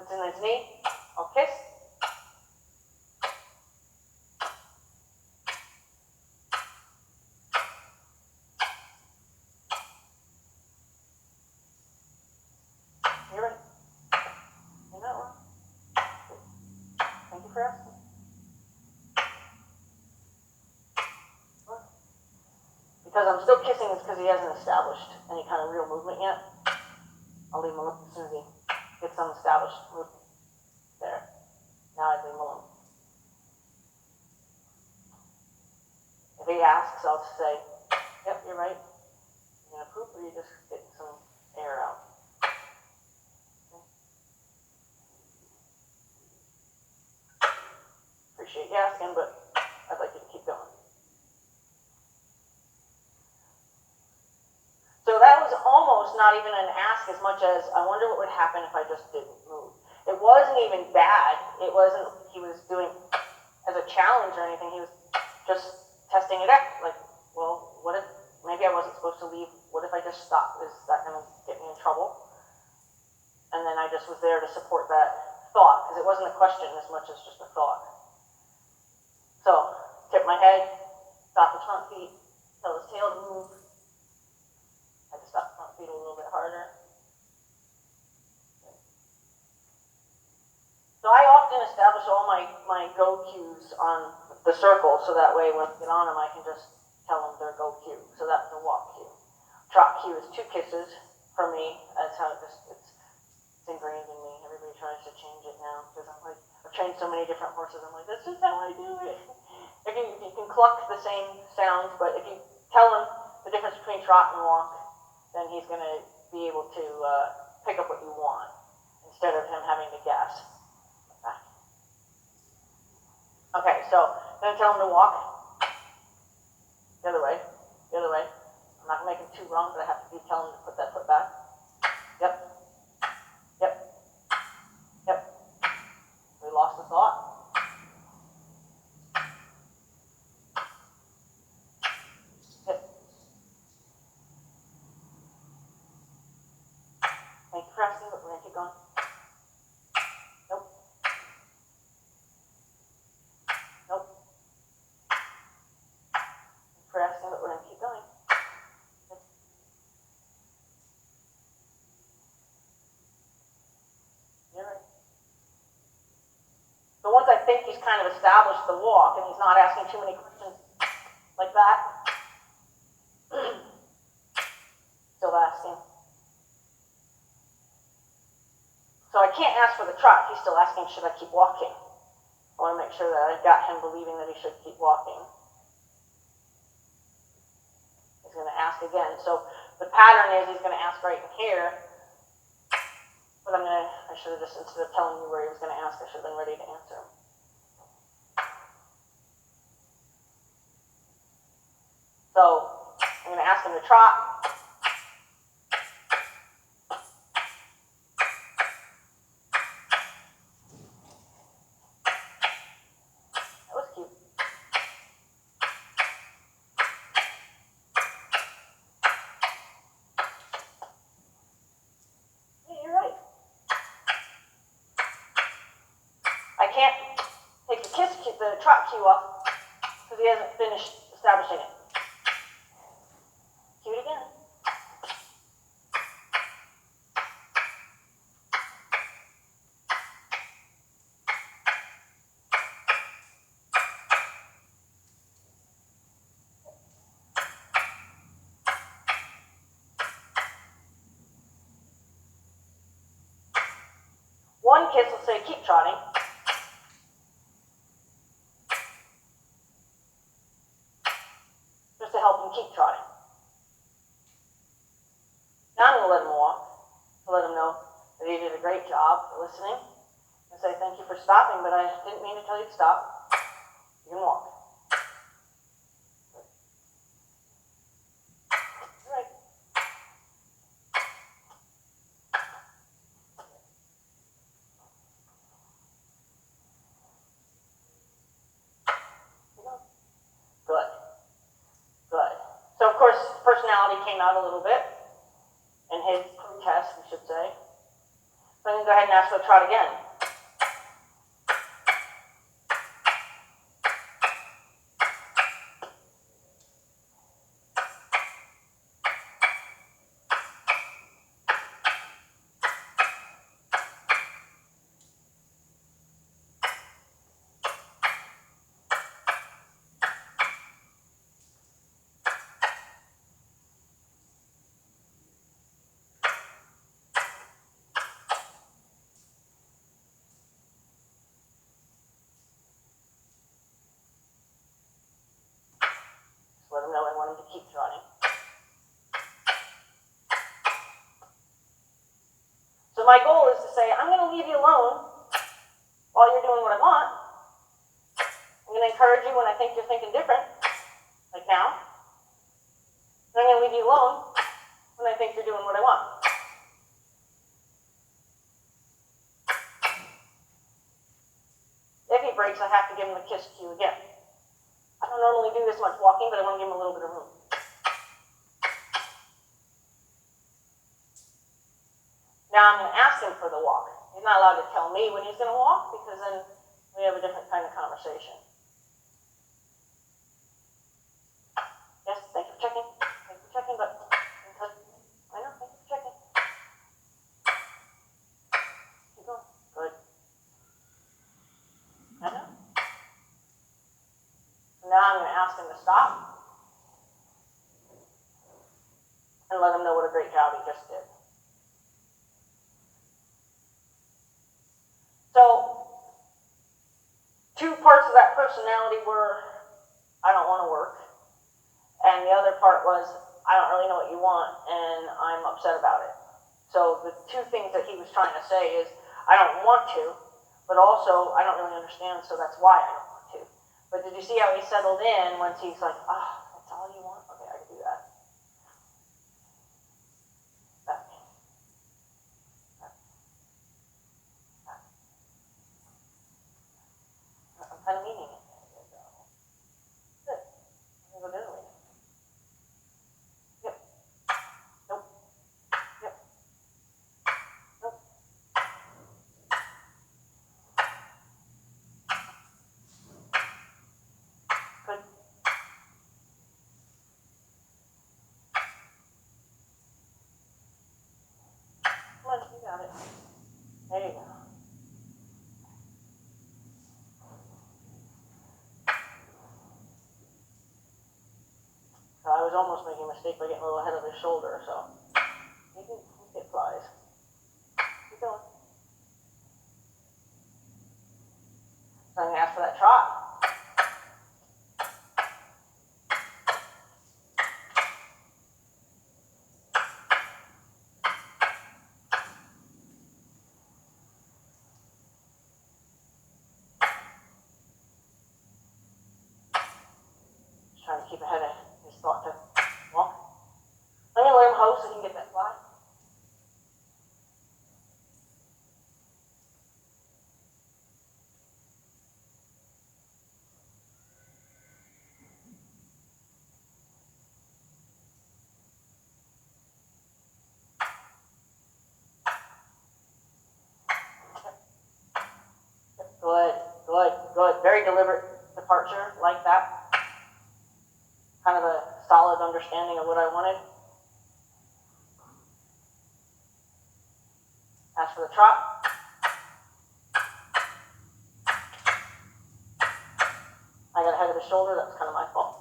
it's in his knee, I'll kiss. You're right. You're not wrong. Thank you for asking. Because I'm still kissing is because he hasn't established any kind of real movement yet. I'll leave him alone as soon as he gets some established movement. There. Now I leave him alone. If he asks, I'll say, yep, you're right. You gonna poop or you just getting some air out? Okay. Appreciate you asking, but I'd like you to keep going. So that was almost not even an ask as much as, I wonder what would happen if I just didn't move. It wasn't even bad. It wasn't, he was doing as a challenge or anything. He was just testing it out. Like, well, what if, maybe I wasn't supposed to leave. What if I just stop? Is that going to get me in trouble? And then I just was there to support that thought, because it wasn't a question as much as just a thought. So, tip my head, stop his front feet, tell his tail to move. I had to stop the front feet a little bit harder. So I often establish all my go cues on the circle, so that way when I get on them, I can just tell them their go cue. So that's the walk cue. Trot cue is 2 kisses for me. That's how it's ingrained in me. Everybody tries to change it now because I'm like, I've trained so many different horses. I'm like, that's just how I do it. If you can cluck the same sounds, but if you tell him the difference between trot and walk, then he's going to be able to pick up what you want instead of him having to guess. Okay, so then tell him to walk the other way, the other way. I'm not going to make him too wrong, but I have to be telling him to put that foot back. Yep. Yep. Yep. We lost the thought. Yep. Thank you for asking, but we're going to keep going. Nope. Nope. Thank you for asking, but we're going to keep going. You're right. So once I think he's kind of established the walk and he's not asking too many questions like that, still asking. So I can't ask for the trot. He's still asking, should I keep walking? I want to make sure that I've got him believing that he should keep walking. He's going to ask again. So the pattern is he's going to ask right in here. But I should have just, instead of telling you where he was going to ask, I should have been ready to answer him. So I'm going to ask him to trot. That was cute. Yeah, you're right. I can't take the trot cue off because he hasn't finished establishing it. Cue it again. One kiss will say, keep trotting. Just to help him keep trotting. Now I'm going to let him walk, to let him know that he did a great job for listening, and say thank you for stopping, but I didn't mean to tell you to stop. You can walk. All right. Good. Good. So of course, personality came out a little bit, and his protest, we should say. So I'm going to go ahead and ask for the trot again. Let him know I want him to keep trotting. So my goal is to say, I'm going to leave you alone while you're doing what I want. I'm going to encourage you when I think you're thinking different, like now. And I'm going to leave you alone when I think you're doing what I want. If he breaks, I have to give him a kiss cue again. I don't normally do this much walking, but I want to give him a little bit of room. Now I'm going to ask him for the walk. He's not allowed to tell me when he's going to walk, because then we have a different kind of conversation. Yes, thank you for checking. Thank you for checking, but I know, thank you for checking. Keep going. Good. I know. Now I'm going to ask him to stop and let him know what a great job he just did. So, two parts of that personality were, I don't want to work, and the other part was, I don't really know what you want, and I'm upset about it. So the two things that he was trying to say is, I don't want to, but also, I don't really understand, so that's why I don't want to. But did you see how he settled in once he's like, that's all you want? Okay, I can do that. I'm kind of meaning it. Good. I'm going to go the other way. Yep. Nope. Yep. Nope. Good. Come on, you got it. There you go. So I was almost making a mistake by getting a little ahead of his shoulder, so you can get flies. Keep going. So I'm going to ask for that trot. Just trying to keep ahead of his thought to walk. I'm going to let him host so he can get that fly. Good, good, good. Very deliberate departure, like that. Kind of a solid understanding of what I wanted. Ask for the trot. I got ahead of his shoulder, that was kind of my fault.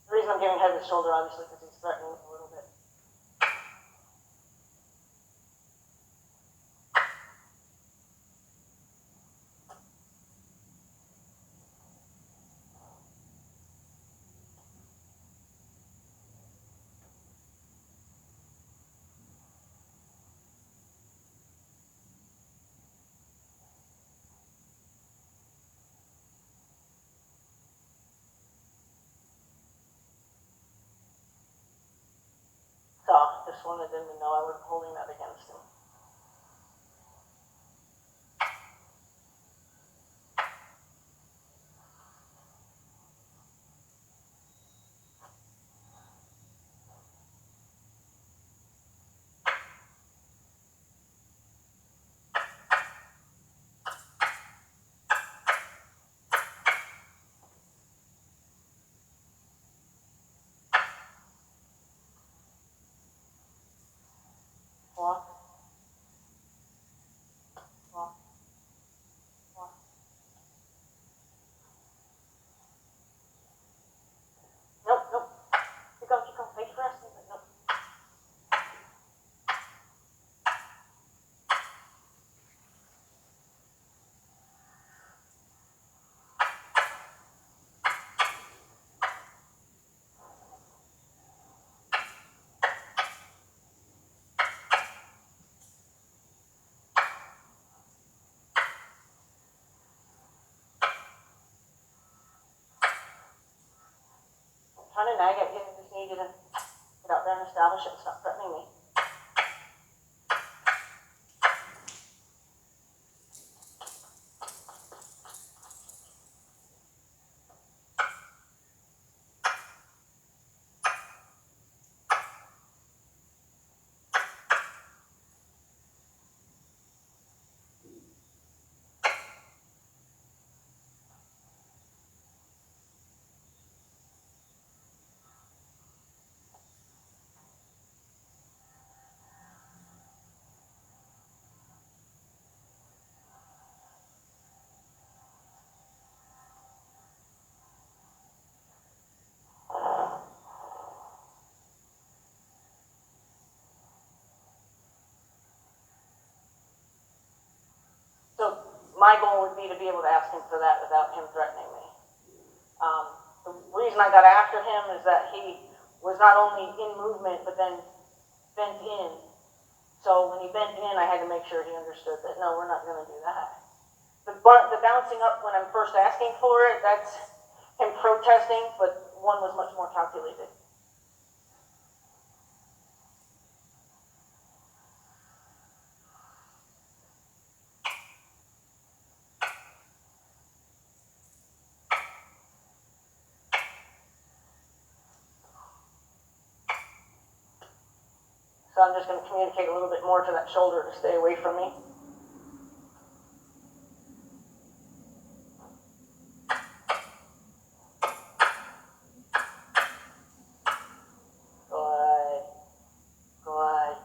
The reason I'm giving head to the shoulder, obviously, because he's threatening a little bit. just wanted him to know I wasn't holding that against him. Walk. Walk. Walk. Nope, nope. Keep going, keep going. Thank you for asking, but nope. I'm trying to nag at you. I just need you to get out there and establish it and stop threatening me. So my goal would be to be able to ask him for that without him threatening me. The reason I got after him is that he was not only in movement, but then bent in. So when he bent in, I had to make sure he understood that, no, we're not going to do that. The bouncing up when I'm first asking for it, that's him protesting, but one was much more calculated. So I'm just going to communicate a little bit more to that shoulder to stay away from me. Good. Good.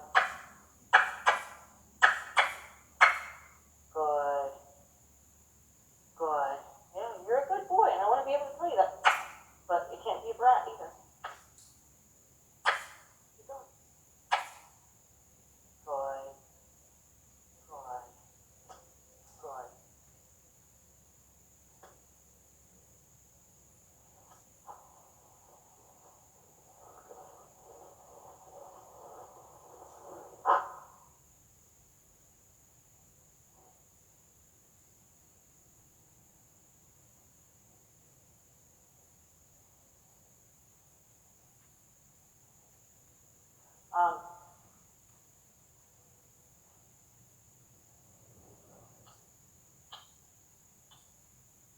Good. Good. Yeah, you're a good boy, and I want to be able to tell you that. But you can't be a brat either. Keep going. Good. Good. Good.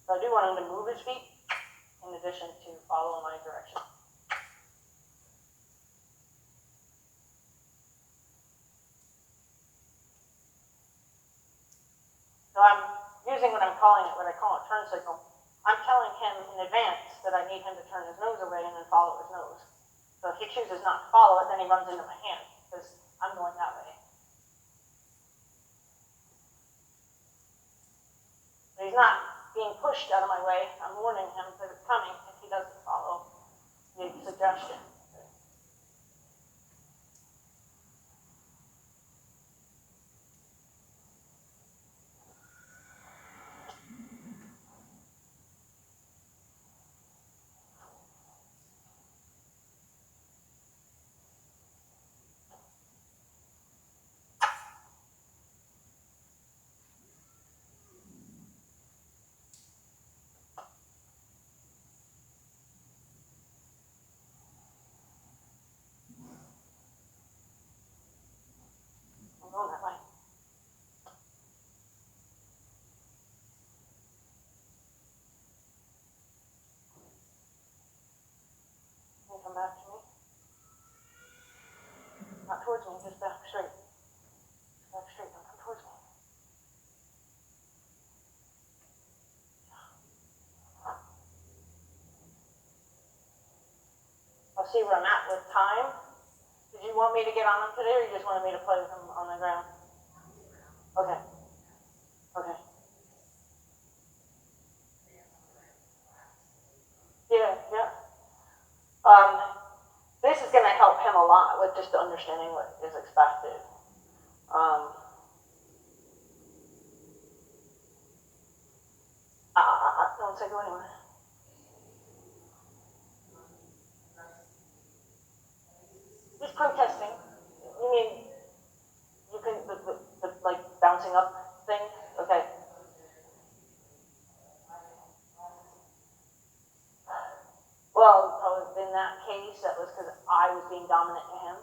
So I do want him to move his feet in addition to follow my direction. So I'm using what I call a turn signal. I'm telling him in advance that I need him to turn his nose away and then follow his nose. So if he chooses not to follow it, then he runs into my hand because I'm going that way. But he's not being pushed out of my way. I'm warning him that it's coming if he doesn't follow the suggestion. towards me, just back straight. Back straight, don't come towards me. I'll see where I'm at with time. Did you want me to get on him today, or you just wanted me to play with him on the ground? Okay. Okay. Yeah, yeah. This is going to help him a lot with just understanding what is expected. Don't say go anywhere. He's protesting. You mean you can the like bouncing up thing? Okay. Well, in that case, that was because I was being dominant to him.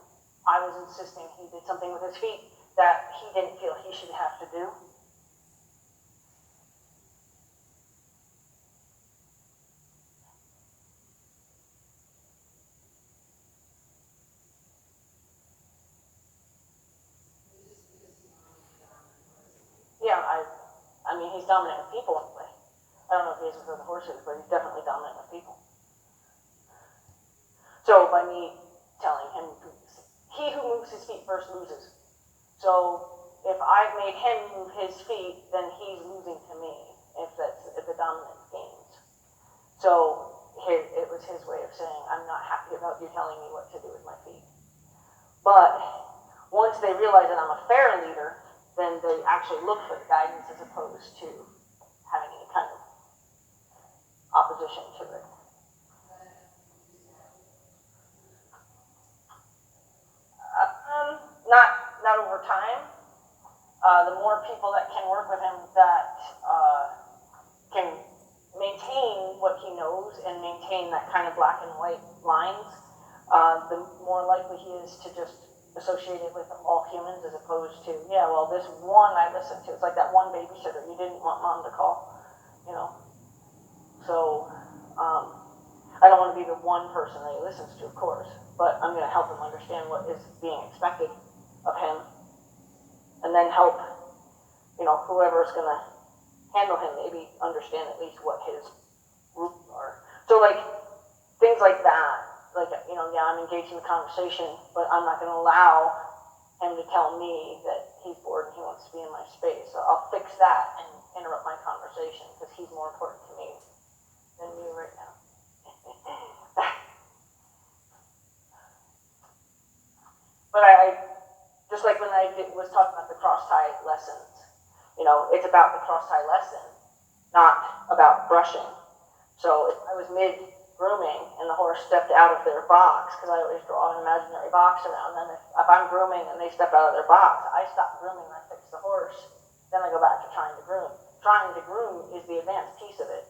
I was insisting he did something with his feet that he didn't feel he should have to do. Yeah, I mean, he's dominant with people anyway. I don't know if he is with other horses, but he's definitely dominant with people. So by me telling him, he who moves his feet first loses. So if I've made him move his feet, then he's losing to me if the dominant gains. So it was his way of saying, I'm not happy about you telling me what to do with my feet. But once they realize that I'm a fair leader, then they actually look for the guidance as opposed to having any kind of opposition to it. Not over time. The more people that can work with him that can maintain what he knows and maintain that kind of black and white lines, the more likely he is to just associate it with all humans as opposed to, yeah, well, this one I listened to. It's like that one babysitter you didn't want mom to call, you know. So I don't want to be the one person that he listens to, of course, but I'm going to help him understand what is being expected of him, and then help, whoever's going to handle him maybe understand at least what his rules are. So like things like that, like, yeah, I'm engaged in the conversation, but I'm not going to allow him to tell me that he's bored and he wants to be in my space. So I'll fix that and interrupt my conversation because he's more important to me than you right now. But I just like when I was talking about the cross tie lessons, it's about the cross tie lesson, not about brushing. So if I was mid grooming and the horse stepped out of their box, because I always draw an imaginary box around them, if I'm grooming and they step out of their box, I stop grooming and I fix the horse, then I go back to trying to groom. Trying to groom is the advanced piece of it.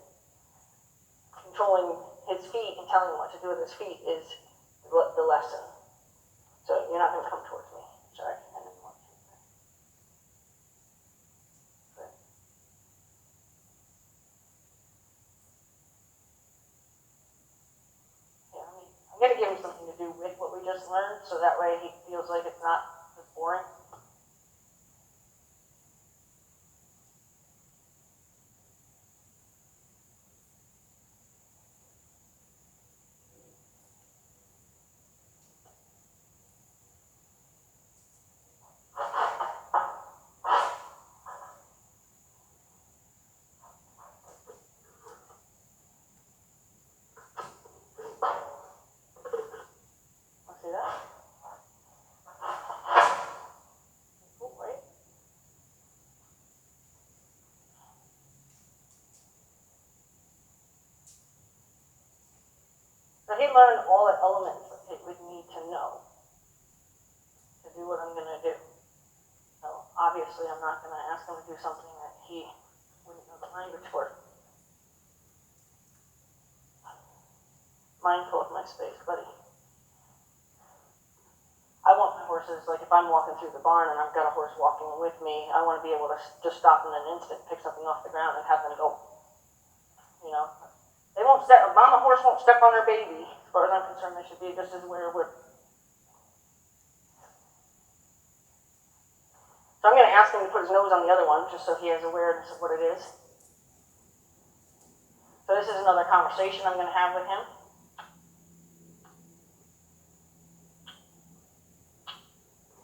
Controlling his feet and telling him what to do with his feet is the lesson. So you're not going to come towards me. Sorry. I didn't want to. Good. Yeah, I'm going to give him something to do with what we just learned, so that way he feels like it's not just boring. See that? Cool, right? So he learned all the elements that it would need to know to do what I'm going to do. So obviously I'm not going to ask him to do something that he wouldn't know the language for. Mindful of my space, buddy. I want my horses, like if I'm walking through the barn and I've got a horse walking with me, I want to be able to just stop in an instant, pick something off the ground and have them go. They won't step, a mama horse won't step on her baby. As far as I'm concerned, they should be just as where we're. So I'm going to ask him to put his nose on the other one, just so he has awareness of what it is. So this is another conversation I'm going to have with him.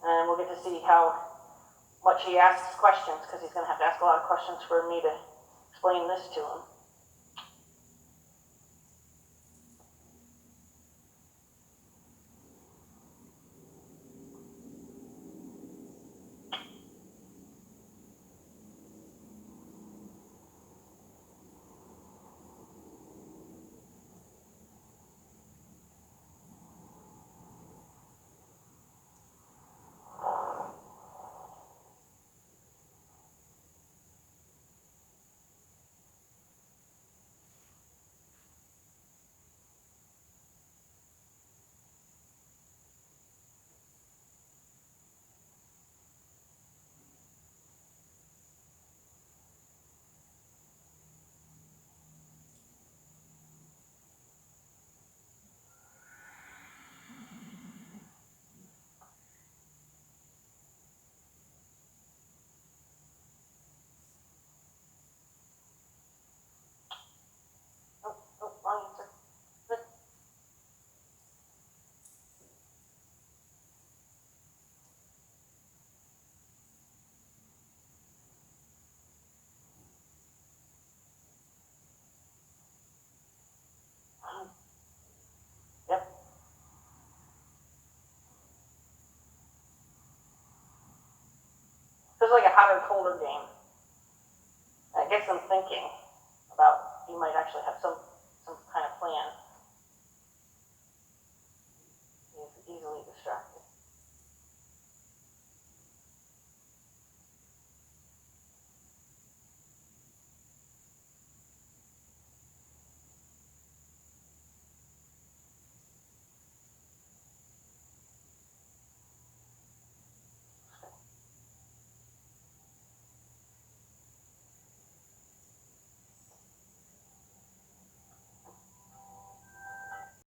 And we'll get to see how much he asks questions, because he's going to have to ask a lot of questions for me to explain this to him. Wrong answer. Good. Yep. So it's like a hotter, colder game. And it gets them thinking about, you might actually have some kind of plan.